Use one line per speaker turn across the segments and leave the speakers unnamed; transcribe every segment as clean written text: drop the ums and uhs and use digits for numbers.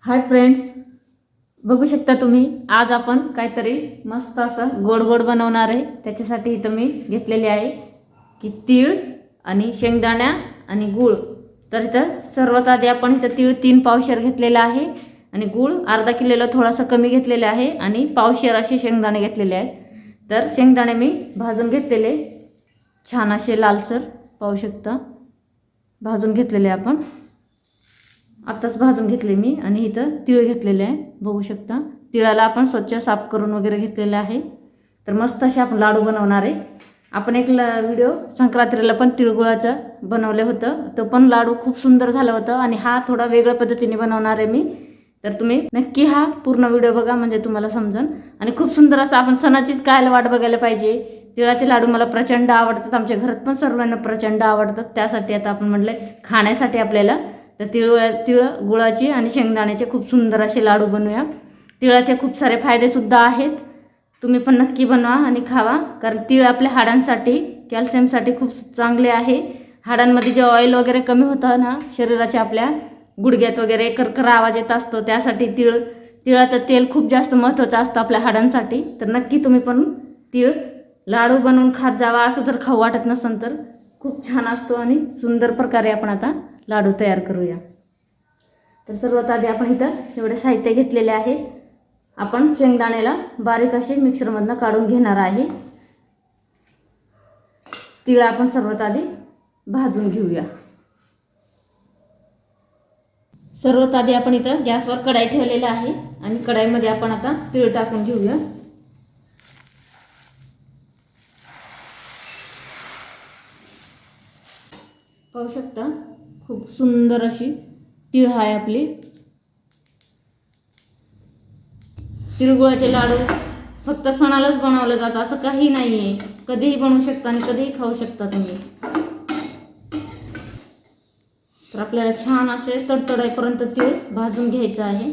Hi friends, बघू शकता तुम्ही आज आपण काहीतरी मस्त असं गोड गोड बनवणार आहे। त्याच्यासाठी इथं मी घेतलेले आहे की तीळ आणि शेंगदाणा आणि गूळ। तर इथं सर्वात आधी आपण इथं तीळ 3 पावशेर घेतलेला आहे आणि गूळ अर्धा किलोला थोडासा कमी घेतलेला आहे आणि पावशेर असे शेंगदाणे घेतलेले आहेत। तर शेंगदाणे मी भाजून घेतलेले छान असे लालसर पाहू शकता, भाजून घेतलेले आपण आताच भाजून घेतले मी। आणि इथं तीळ घेतलेले आहे, बघू शकता। तिळाला आपण स्वच्छ साफ करून वगैरे घेतलेले आहे। तर मस्त असे आपण लाडू बनवणार आहे। आपण एक व्हिडिओ संक्रांतीला पण तिळगुळाचा बनवले होतं, तो पण लाडू खूप सुंदर झाला होता आणि हा थोडा वेगळ्या पद्धतीने बनवणार आहे मी। तर तुम्ही नक्की हा पूर्ण व्हिडिओ बघा, म्हणजे तुम्हाला समजेल। आणि खूप सुंदर असं आपण सणाचीच काय वाट बघायला पाहिजे। तिळाचे लाडू मला प्रचंड आवडतात, आमच्या घरात पण सर्वांना प्रचंड आवडतात। त्यासाठी आता आपण म्हटलं खाण्यासाठी आपल्याला तर तिळ गुळाची आणि शेंगदाण्याचे खूप सुंदर असे लाडू बनवूया। तिळाचे खूप सारे फायदे सुद्धा आहेत, तुम्ही पण नक्की बनवा आणि खावा। कारण तीळ आपल्या हाडांसाठी कॅल्शियमसाठी खूप चांगले आहे। हाडांमध्ये जे ऑइल वगैरे कमी होतं ना शरीराच्या, आपल्या गुडघ्यात वगैरे करकर आवाज येत असतो, त्यासाठी तिळाचं तेल खूप जास्त महत्त्वाचं असतं आपल्या हाडांसाठी। तर नक्की तुम्ही पण तीळ लाडू बनवून खात जावा। असं जर खाऊ वाटत नसेल तर खूप छान असतो आणि सुंदर प्रकारे आपण आता लाडू तयार करूया। तर सर्वात आधी आपण इथं एवढे साहित्य घेतलेले आहे। आपण शेंगदाण्याला बारीक असे मिक्सरमधनं काढून घेणार आहे। तीळ आपण सर्वात आधी भाजून घेऊया। सर्वात आधी आपण इथं गॅसवर कढाई ठेवलेली आहे आणि कढाईमध्ये आपण आता तीळ टाकून घेऊया। पाहू शकता खूप सुंदर अशी तीळ आहे आपली। तिळगुळाचे लाडू फक्त सणालाच बनवले जातात असं काही नाही आहे, कधीही बनवू शकता आणि कधीही खाऊ शकता तुम्ही। तर आपल्याला छान असे तडतडाईपर्यंत तीळ भाजून घ्यायचं आहे।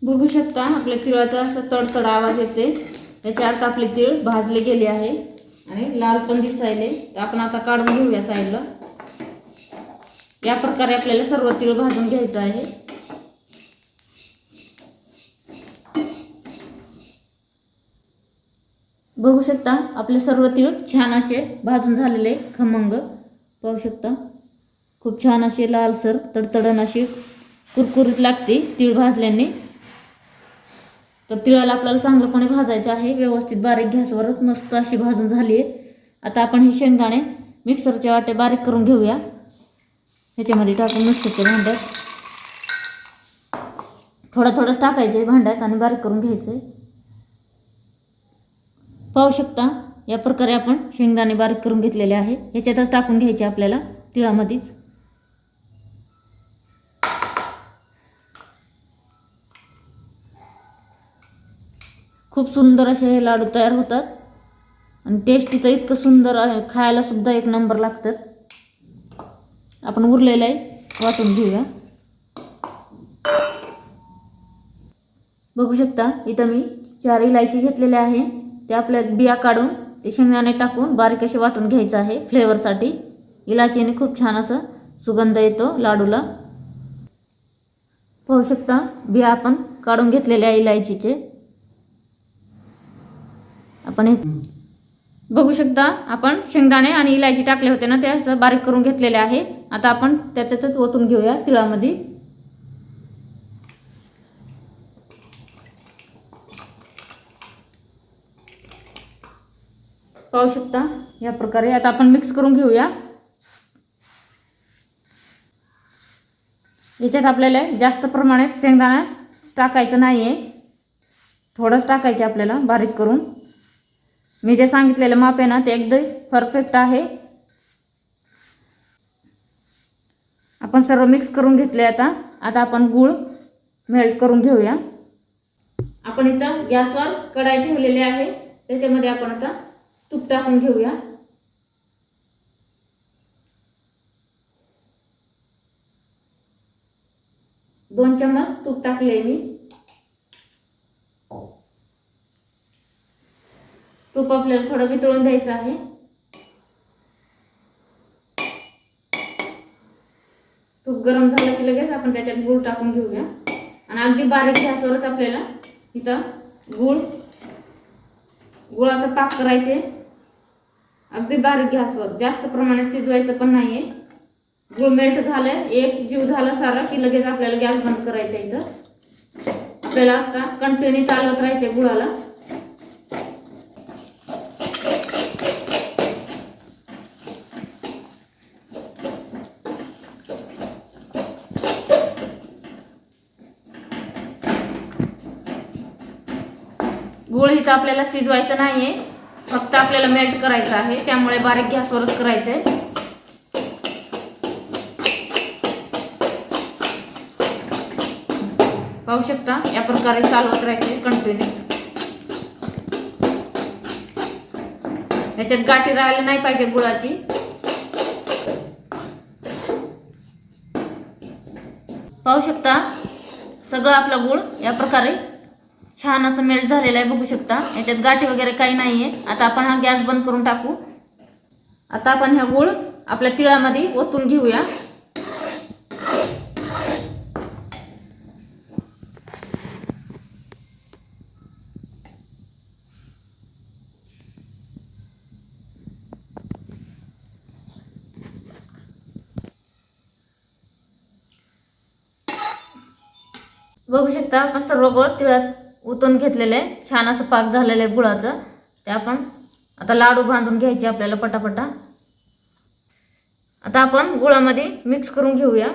बघू शकता आपल्या तिळाचा असा तडतड आवाज येते, याच्या अर्थ आपले तीळ भाजले गेले आहे आणि लाल पण दिसायले। आपण आता काढून घेऊया साईडला। या प्रकारे आपल्याला सर्व तीळ भाजून घ्यायचं आहे। बघू शकता आपले सर्व तीळ छान असे भाजून झालेले खमंग, पाहू शकता खूप छान असे लालसर तडतडन अशी कुरकुरीत लागते तीळ भाजल्याने। तर तिळाला आपल्याला चांगलंपणे भाजायचं आहे, व्यवस्थित बारीक गॅसवरच मस्त अशी भाजून झाली आहे। आता आपण हे शेंगदाणे मिक्सरच्या वाटे बारीक करून घेऊया। ह्याच्यामध्ये टाकून मिक्सरच्या भांड्यात थोडंच टाकायचं आहे भांड्यात आणि बारीक करून घ्यायचं आहे। पाहू शकता या प्रकारे आपण शेंगदाणे बारीक करून घेतलेले आहे, ह्याच्यातच टाकून घ्यायचे आपल्याला तिळामध्येच। खूप सुंदर असे हे लाडू तयार होतात आणि टेस्टी तर इतकं सुंदर आहे, खायला सुद्धा एक नंबर लागतात। आपण उरलेलं आहे वाटून घेऊया। बघू शकता इथं मी 4 इलायची घेतलेल्या आहे, ते आपल्या बिया काढून ते शेंगदाणे टाकून बारीक असे वाटून घ्यायचं आहे फ्लेवरसाठी। इलायचीने खूप छान असं सुगंध येतो लाडूला। पाहू शकता बिया आपण काढून घेतलेल्या इलायचीचे। आपण बघू शकता आपण शेंगदाणे आणि इलायची टाकले होते ना, ते असं बारीक करून घेतलेले आहे। आता आपण त्याच्यातच ओतून घेऊया तिळामध्ये। पाहू शकता या प्रकारे आता आपण मिक्स करून घेऊया। याच्यात आपल्याला जास्त प्रमाणात शेंगदाणा टाकायचं नाही आहे, थोडंच टाकायचे आपल्याला बारीक करून। मी जे सांगितलेलं माप आहे ना ते एकदम परफेक्ट आहे। आपण सर्व मिक्स करून घेतले। आता आपण गूळ मेल्ट करून घेऊया। आपण इथं गॅसवर कढाई ठेवलेली आहे, त्याच्यामध्ये आपण आता तूप टाकून घेऊया। दोन चम्मच तूप टाकले मी। तूप आपल्याला थोडं वितळून द्यायचं आहे। तूप गरम झालं की लगेच आपण त्याच्यात गूळ टाकून घेऊया आणि अगदी बारीक गॅसवरच आपल्याला इथं गुळाचा पाक करायचे. अगदी बारीक गॅसवर, जास्त प्रमाणात शिजवायचं पण नाहीये. गुळ मेल्ट झालं, एक जीव झाला सारा की लगेच आपल्याला गॅस बंद करायचा. इथं आपल्याला आता कंटिन्यू चालवत राहायचे गुळाला. गुळ इथं आपल्याला शिजवायचं नाहीये, फक्त आपल्याला मेल्ट करायचं आहे. त्यामुळे बारीक गॅसवरच करायचं आहे. पाहू शकता या प्रकारे चालवत राहायचे कंटिन्यू. याच्यात गाठी राहायला नाही पाहिजे गुळाची. पाहू शकता सगळं आपला गुळ या प्रकारे छान असं मेल्ट झालेलं आहे. बघू शकता याच्यात गाठी वगैरे काही नाहीये. आता आपण हा गॅस बंद करून टाकू. आता आपण हा गुळ आपल्या तिळामध्ये ओतून घेऊया. बघू शकता आपण सर्व गुळ तिळात ओतून घेतलेलं आहे. छान असं पाक झालेलं आहे गुळाचं. ते आपण आता लाडू बांधून घ्यायचे आपल्याला पटापटा. आता आपण गुळामध्ये मिक्स करून घेऊया.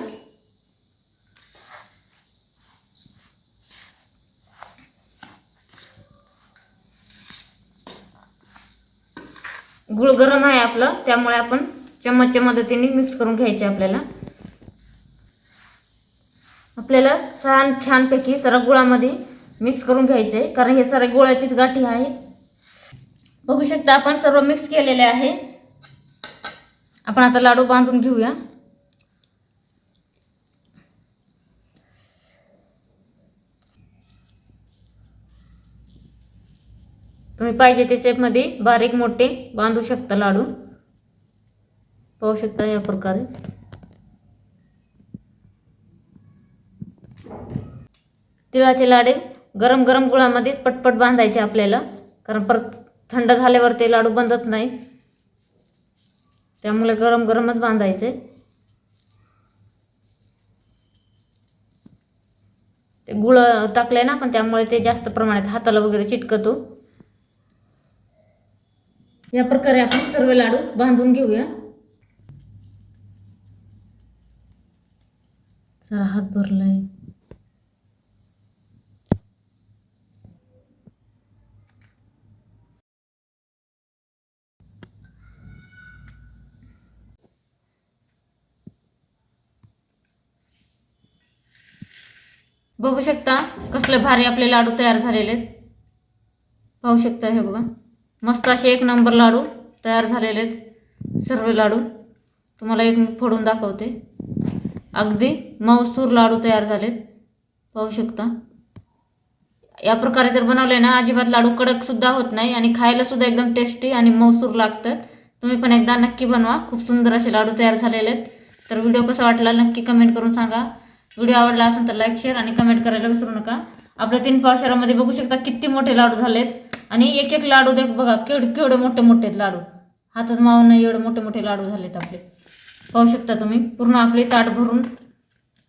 गुळ गरम आहे आपलं, त्यामुळे आपण चम्मचच्या मदतीने मिक्स करून घ्यायचे. आपल्याला छानपैकी सर्व गुळामध्ये मिक्स करून घ्यायचे, कारण हे सारे गुळाचीच गाठी आहे. बघू शकता आपण सर्व मिक्स केलेले आहे. आपण आता लाडू बांधून घेऊया. तुम्ही पाहिजे त्या शेपमध्ये बारीक मोठे बांधू शकता लाडू. पाहू शकता या प्रकारे. तिळाचे लाडू गरम गरम गुळामध्येच पटपट बांधायचे आपल्याला, कारण परत थंड झाल्यावर ते लाडू बंधत नाही. त्यामुळे गरम गरमच बांधायचे. ते गुळ टाकले ना पण, त्यामुळे ते जास्त प्रमाणात हाताला वगैरे चिटकतो. या प्रकारे आपण सर्व लाडू बांधून घेऊया. जरा हात भरलाय. बघू शकता कसले भारी आपले लाडू तयार झालेले आहेत. पाहू शकता हे बघा, मस्त असे एक नंबर लाडू तयार झालेले आहेत. सर्व लाडू तुम्हाला एक फोडून दाखवते. अगदी मऊसूर लाडू तयार झालेत. पाहू शकता या प्रकारे जर बनवले ना, अजिबात लाडू कडक सुद्धा होत नाही आणि खायला सुद्धा एकदम टेस्टी आणि मऊसूर लागतात. तुम्ही पण एकदा नक्की बनवा. खूप सुंदर असे लाडू तयार झालेले आहेत. तर व्हिडिओ कसा वाटला नक्की कमेंट करून सांगा. व्हिडिओ आवडला असेल तर लाईक शेअर आणि कमेंट करायला विसरू नका. आपल्या 3 पावशेरामध्ये बघू शकता किती मोठे लाडू झालेत आणि एक एक लाडू देख बघा केवढे मोठे मोठे लाडू, हातात मावून नाही एवढे मोठे मोठे लाडू झालेत आपले. पाहू शकता तुम्ही पूर्ण आपले ताट भरून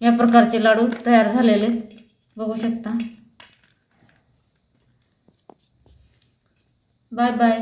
या प्रकारचे लाडू तयार झालेले बघू शकता. Bye bye.